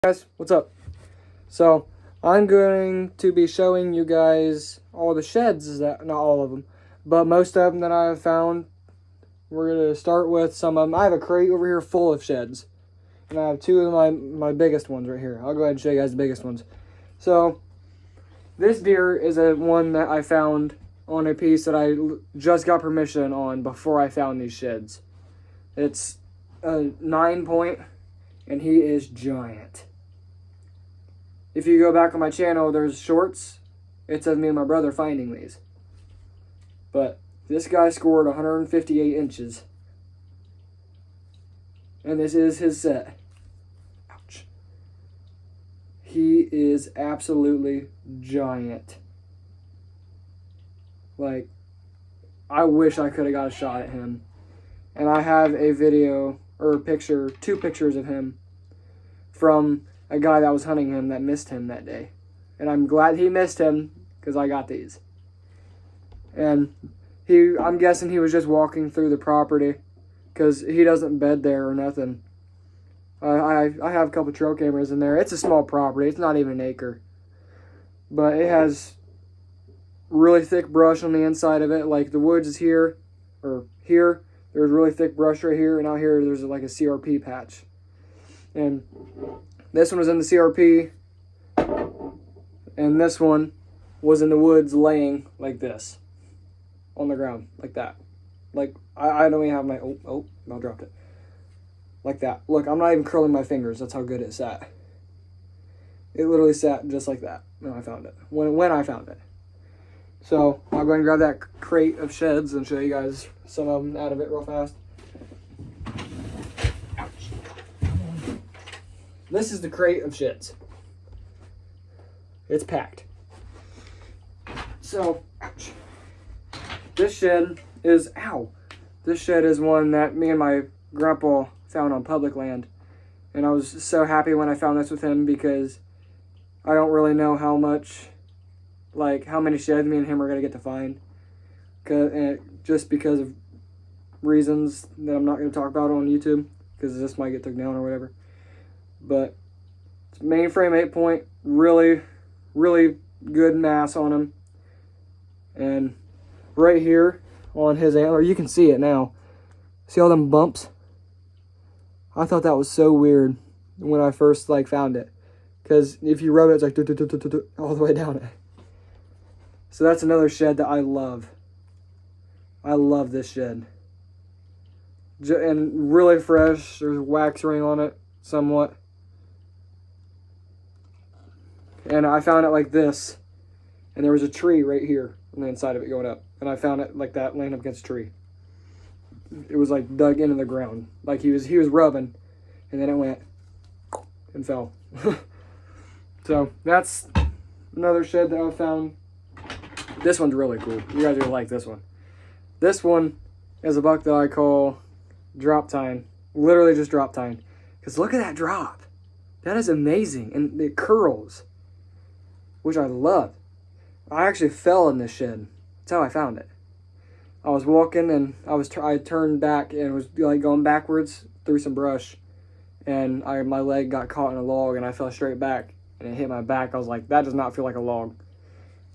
Guys, what's up? So I'm going to be showing you guys all the sheds, that not all of them, but most of them that I have found. We're going to start with some of them. I have a crate over here full of sheds, and I have two of my biggest ones right here. I'll go ahead and show you guys the biggest ones. So this deer is one that I found on a piece that I just got permission on before I found these sheds. It's a 9-point, and he is giant. If you go back on my channel, there's shorts. It says me and my brother finding these. But this guy scored 158 inches. And this is his set. Ouch. He is absolutely giant. Like, I wish I could have got a shot at him. And I have a video, or a picture, 2 pictures of him from a guy that was hunting him that missed him that day. And I'm glad he missed him because I got these. And I'm guessing he was just walking through the property because he doesn't bed there or nothing. I have a couple trail cameras in there. It's a small property. It's not even an acre. But it has really thick brush on the inside of it. Like the woods is here, or here. There's really thick brush right here. And out here there's like a CRP patch. And this one was in the CRP, and this one was in the woods laying like this, on the ground, like that. Like, I don't even have my, I dropped it. Like that. Look, I'm not even curling my fingers, that's how good it sat. It literally sat just like that when I found it, when I found it. So, I'll go ahead and grab that crate of sheds and show you guys some of them out of it real fast. This is the crate of sheds. It's packed. So, ouch. This shed is, this shed is one that me and my grandpa found on public land. And I was so happy when I found this with him because I don't really know how many sheds me and him are going to get to find. Just because of reasons that I'm not going to talk about on YouTube, because this might get took down or whatever. But it's mainframe 8-point, really, really good mass on him. And right here on his antler, you can see it now. See all them bumps? I thought that was so weird when I first found it, because if you rub it, it's like all the way down it. So that's another shed that I love. I love this shed. And really fresh. There's a wax ring on it, somewhat. And I found it like this. And there was a tree right here on the inside of it going up. And I found it like that, laying up against a tree. It was like dug into the ground. Like he was rubbing. And then it went and fell. So that's another shed that I found. This one's really cool. You guys are gonna like this one. This one is a buck that I call drop tine. Literally just drop tine. Because look at that drop. That is amazing. And it curls, which I love. I actually fell in this shed. That's how I found it. I was walking and I turned back and was like going backwards through some brush, and my leg got caught in a log and I fell straight back and it hit my back. I was like, that does not feel like a log,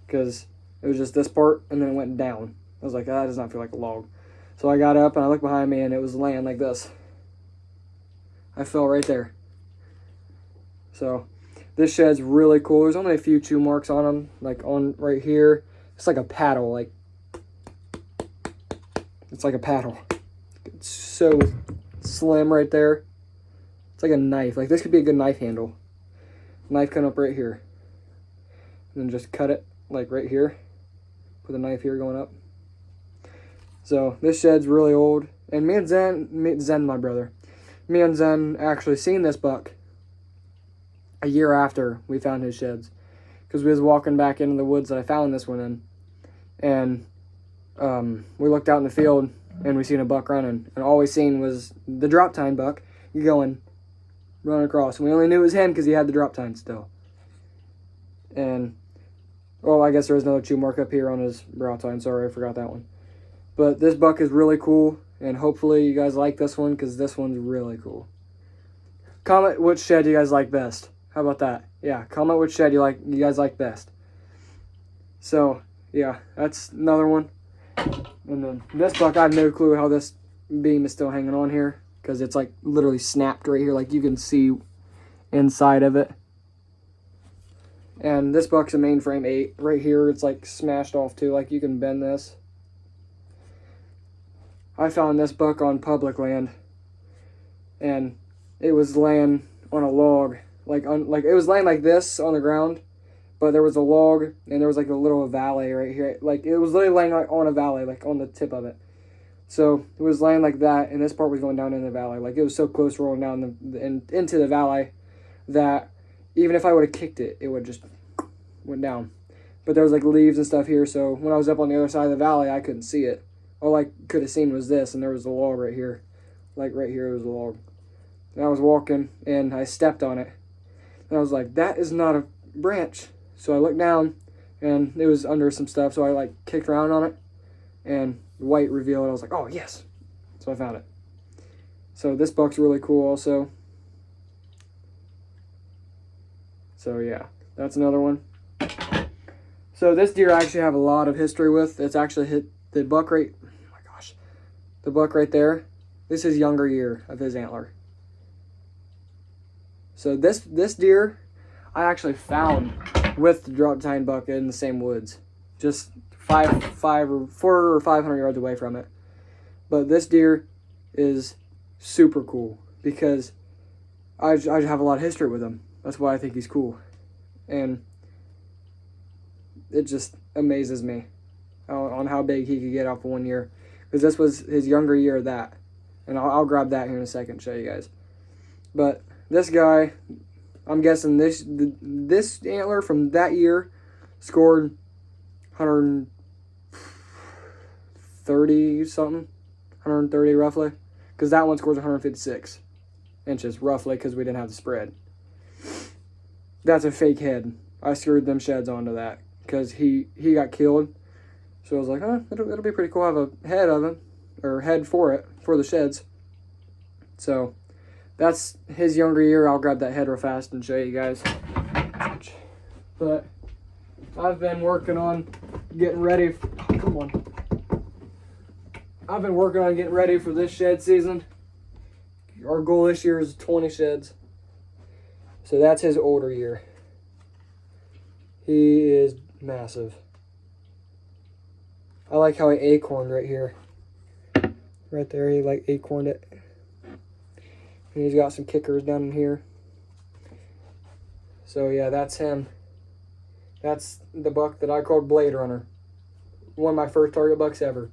because it was just this part and then it went down. I was like, that does not feel like a log. So I got up and I looked behind me and it was laying like this. I fell right there. So this shed's really cool. There's only a few chew marks on them, like on right here. It's like a paddle, like it's like a paddle. It's so slim right there. It's like a knife. Like this could be a good knife handle. Knife coming up right here. And then just cut it like right here. Put the knife here going up. So this shed's really old. And me and Zen, my brother, me and Zen actually seen this buck a year after we found his sheds, because we was walking back into the woods that I found this one in, and we looked out in the field and we seen a buck running, and all we seen was the drop tine buck running across, and we only knew it was him because he had the drop tine still. And well, I guess there was another chew mark up here on his brow tine. Sorry, I forgot that one. But this buck is really cool, and hopefully you guys like this one, because this one's really cool. Comment which shed you guys like best. How about that? Yeah, comment which shed you guys like best. So, yeah, that's another one. And then this buck, I have no clue how this beam is still hanging on here, because it's like literally snapped right here, like you can see inside of it. And this buck's a mainframe 8 right here. It's like smashed off too, like you can bend this. I found this buck on public land, and it was laying on a log, like it was laying like this on the ground, but there was a log and there was like a little valley right here. Like it was literally laying like on a valley, like on the tip of it. So it was laying like that, and this part was going down in the valley. Like it was so close rolling down into the valley that even if I would have kicked it, it would just went down. But there was like leaves and stuff here, so when I was up on the other side of the valley, I couldn't see it. All I could have seen was this, and there was a log right here. Like right here was a log. And I was walking, and I stepped on it. And I was like, that is not a branch. So I looked down, and it was under some stuff, so I like kicked around on it, and the white revealed. I was like, oh, yes. So I found it. So this buck's really cool also. So yeah, that's another one. So this deer I actually have a lot of history with. It's actually hit the buck right, oh my gosh, the buck right there. This is younger year of his antler. So this deer I actually found with the drop tine buck in the same woods, just 400 or 500 yards away from it. But this deer is super cool because I have a lot of history with him. That's why I think he's cool. And it just amazes me on how big he could get off of 1 year. Because this was his younger year of that. And I'll grab that here in a second and show you guys. But this guy, I'm guessing this antler from that year scored 130 something. 130 roughly. Because that one scores 156 inches roughly because we didn't have the spread. That's a fake head. I screwed them sheds onto that because he got killed. So I was like, it'll be pretty cool to have a head of him, or head for it, for the sheds. So that's his younger year. I'll grab that head real fast and show you guys. But I've been working on getting ready. Come on. I've been working on getting ready for this shed season. Our goal this year is 20 sheds. So that's his older year. He is massive. I like how he acorned right here. Right there, he like acorned it. And he's got some kickers down in here. So yeah, that's him. That's the buck that I called Blade Runner. One of my first target bucks ever.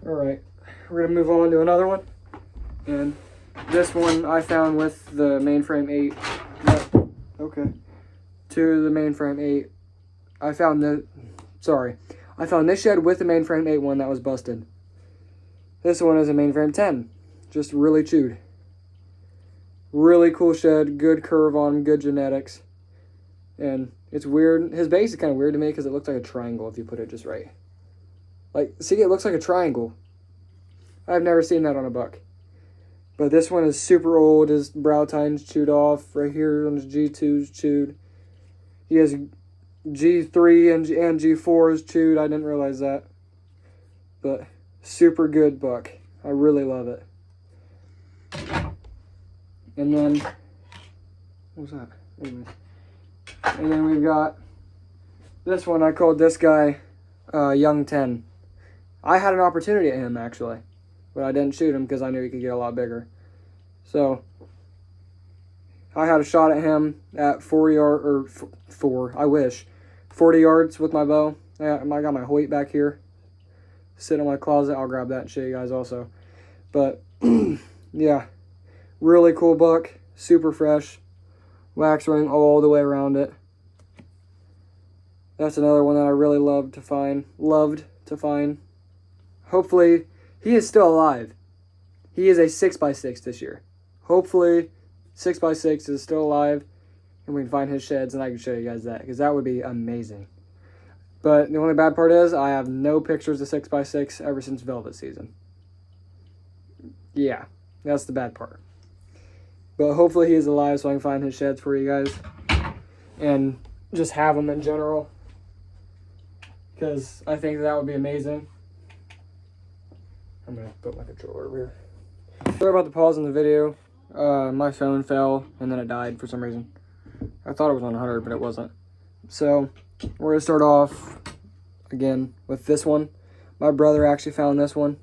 Alright, we're going to move on to another one. And this one I found with the mainframe 8. Okay. To the mainframe 8. I found this shed with the mainframe 8 one that was busted. This one is a mainframe 10. Just really chewed. Really cool shed. Good curve on him. Good genetics. And it's weird. His base is kind of weird to me because it looks like a triangle if you put it just right. Like, see, it looks like a triangle. I've never seen that on a buck. But this one is super old. His brow tine's chewed off. Right here on his G2's chewed. He has G3 and G4 is chewed. I didn't realize that. But super good buck. I really love it. And then, what was that? Anyways. And then we've got this one. I called this guy Young 10. I had an opportunity at him, actually. But I didn't shoot him because I knew he could get a lot bigger. So I had a shot at him at 40 yards with my bow. I got my Hoyt back here, sitting in my closet. I'll grab that and show you guys also. But yeah, really cool buck, super fresh, wax ring all the way around it. That's another one that I really loved to find. Hopefully, he is still alive. He is a 6x6 this year. Hopefully, 6x6 is still alive, and we can find his sheds, and I can show you guys that, because that would be amazing. But the only bad part is, I have no pictures of 6x6 ever since velvet season. Yeah, that's the bad part. But hopefully he's alive so I can find his sheds for you guys. And just have them in general. Because I think that would be amazing. I'm going to put my controller over here. Sorry about the pause in the video. My phone fell and then it died for some reason. I thought it was on 100, but it wasn't. So, we're going to start off again with this one. My brother actually found this one.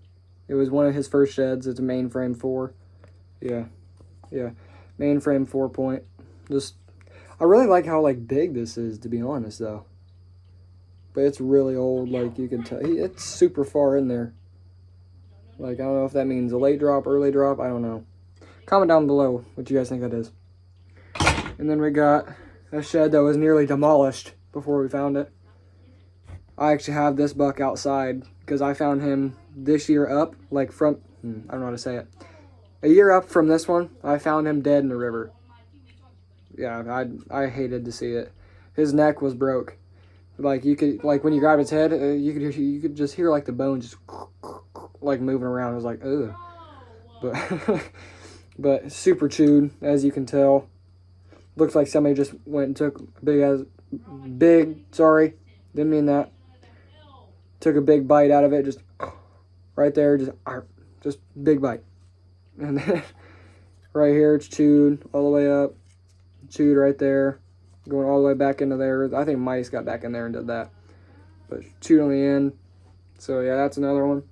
It was one of his first sheds. It's a mainframe 4. Yeah. Mainframe 4 point. I really like how like big this is, to be honest though. But it's really old, like you can tell. It's super far in there. Like, I don't know if that means a late drop, early drop, I don't know. Comment down below what you guys think that is. And then we got a shed that was nearly demolished before we found it. I actually have this buck outside because I found him this year up, like from, I don't know how to say it. A year up from this one, I found him dead in the river. Yeah, I hated to see it. His neck was broke. Like you could, like when you grab his head, you could just hear like the bone just like moving around. It was like, ugh. But but super chewed, as you can tell. Looks like somebody just went and took sorry, didn't mean that. Took a big bite out of it, just right there, just big bite. And then right here, it's chewed all the way up, chewed right there, going all the way back into there. I think mice got back in there and did that, but chewed on the end. So yeah, that's another one.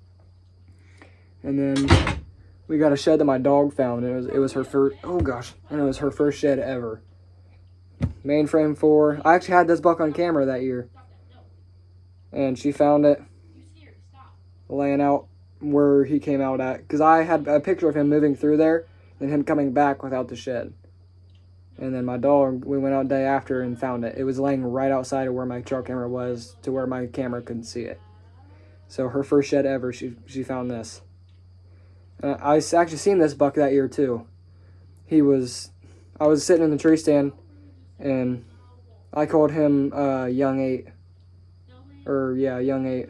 And then we got a shed that my dog found. It was her first. Oh gosh, and it was her first shed ever. Mainframe 4. I actually had this buck on camera that year, and she found it laying out where he came out at, because I had a picture of him moving through there and him coming back without the shed. And then my dog, we went out day after and found it. It was laying right outside of where my trail camera was, to where my camera couldn't see it. So her first shed ever, she found this. I actually seen this buck that year too. I was sitting in the tree stand, and I called him Young 8. Or yeah, Young 8.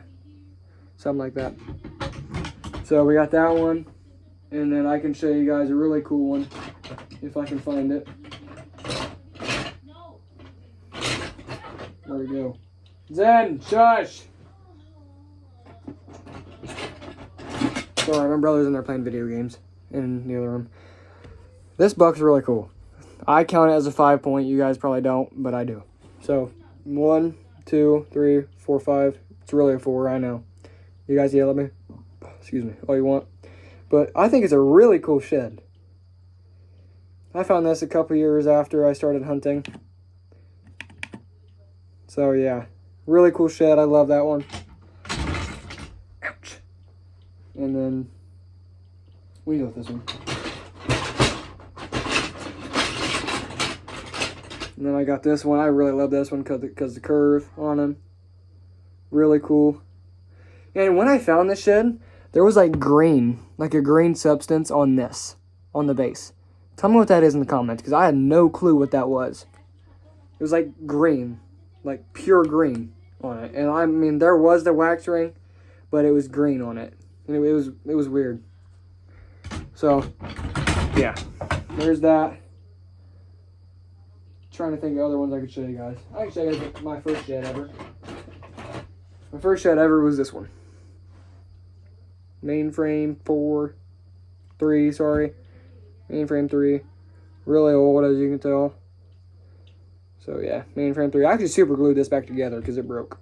Something like that. So we got that one. And then I can show you guys a really cool one, if I can find it. There we go. Zen, shush! Sorry, my brother's in there playing video games in the other room. This buck's really cool. I count it as a 5 point. You guys probably don't, but I do. So 1, 2, 3, 4, 5. It's really a 4, I know. You guys yell at me. Excuse me, all you want. But I think it's a really cool shed. I found this a couple years after I started hunting. So yeah, really cool shed. I love that one. Ouch. And then we go with this one. And then I got this one. I really love this one because the curve on him. Really cool. And when I found this shed, there was like a green substance on the base. Tell me what that is in the comments, because I had no clue what that was. It was like green, like pure green on it. And I mean, there was the wax ring, but it was green on it. And it was weird. So, yeah, there's that. Trying to think of other ones I could show you guys. I can show you guys my first shed ever. My first shed ever was this one. Mainframe 3, sorry. Mainframe 3. Really old, as you can tell. So yeah, Mainframe 3. I actually super glued this back together because it broke.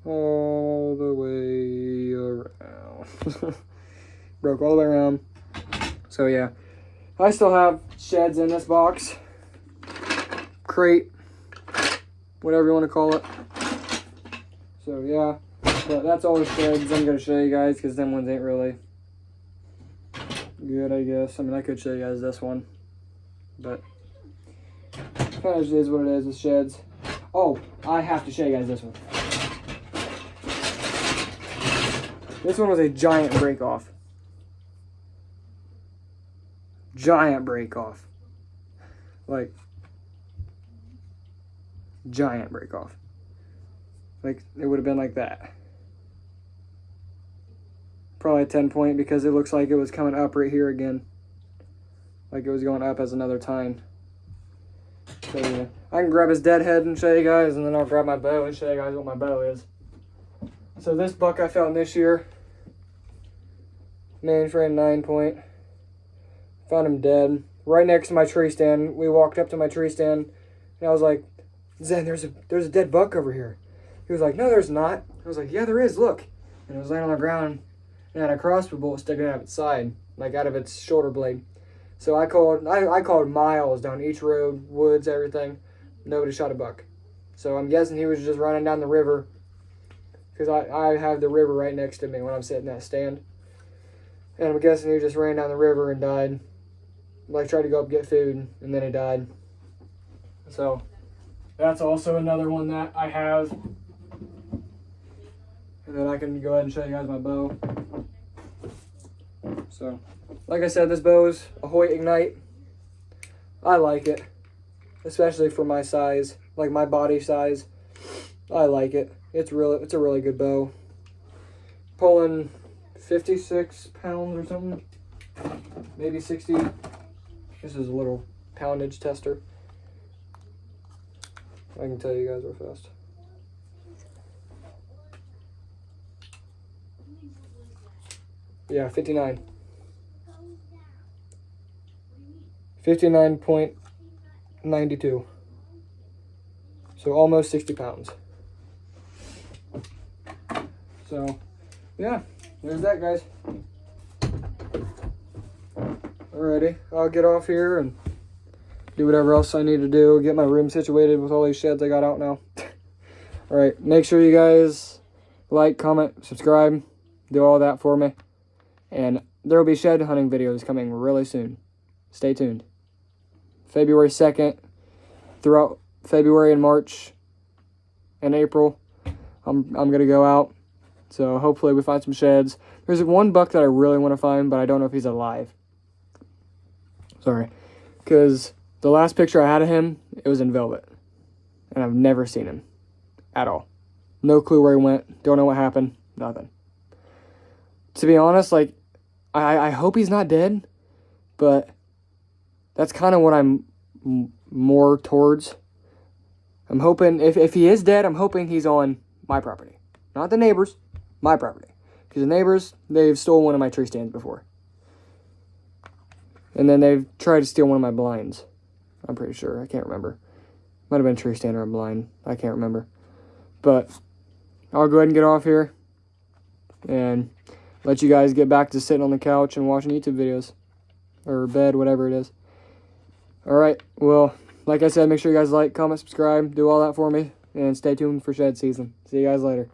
All the way around. Broke all the way around. So yeah. I still have sheds in this box. Crate. Whatever you want to call it. So yeah. But that's all the sheds I'm going to show you guys, because them ones ain't really good, I guess. I mean, I could show you guys this one, but kind of is what it is with sheds. Oh, I have to show you guys this one. This one was a giant break off. Giant break off. Like, giant break off. Like, it would have been like that. Probably a 10 point, because it looks like it was coming up right here again. Like it was going up as another tine. So yeah, I can grab his dead head and show you guys, and then I'll grab my bow and show you guys what my bow is. So this buck I found this year, mainframe 9-point. Found him dead right next to my tree stand. We walked up to my tree stand, and I was like, "Zen, there's a dead buck over here." He was like, "No, there's not." I was like, "Yeah, there is. Look." And it was laying on the ground, and had a crossbow bolt sticking out of its side, like out of its shoulder blade. So I called miles down each road, woods, everything. Nobody shot a buck. So I'm guessing he was just running down the river, because I have the river right next to me when I'm sitting in that stand. And I'm guessing he just ran down the river and died. Like tried to go up get food, and then he died. So that's also another one that I have. And then I can go ahead and show you guys my bow. So, like I said, this bow is a Hoyt Ignite. I like it, especially for my size, like my body size. I like it. It's a really good bow. Pulling 56 pounds or something, maybe 60. This is a little poundage tester. I can tell you guys real fast. Yeah, 59. 59.92. So almost 60 pounds. So, yeah, there's that, guys. Alrighty, I'll get off here and do whatever else I need to do. Get my room situated with all these sheds I got out now. Alright, make sure you guys like, comment, subscribe, do all that for me. And there will be shed hunting videos coming really soon. Stay tuned. February 2nd, throughout February and March and April, I'm going to go out. So hopefully we find some sheds. There's one buck that I really want to find, but I don't know if he's alive. Sorry. Because the last picture I had of him, it was in velvet. And I've never seen him. At all. No clue where he went. Don't know what happened. Nothing. To be honest, like, I hope he's not dead. But that's kind of what I'm more towards. I'm hoping, if he is dead, I'm hoping he's on my property. Not the neighbors. My property. Because the neighbors, they've stolen one of my tree stands before. And then they've tried to steal one of my blinds. I'm pretty sure. I can't remember. Might have been a tree stand or a blind. I can't remember. But I'll go ahead and get off here. And let you guys get back to sitting on the couch and watching YouTube videos. Or bed, whatever it is. Alright, well, like I said, make sure you guys like, comment, subscribe, do all that for me. And stay tuned for shed season. See you guys later.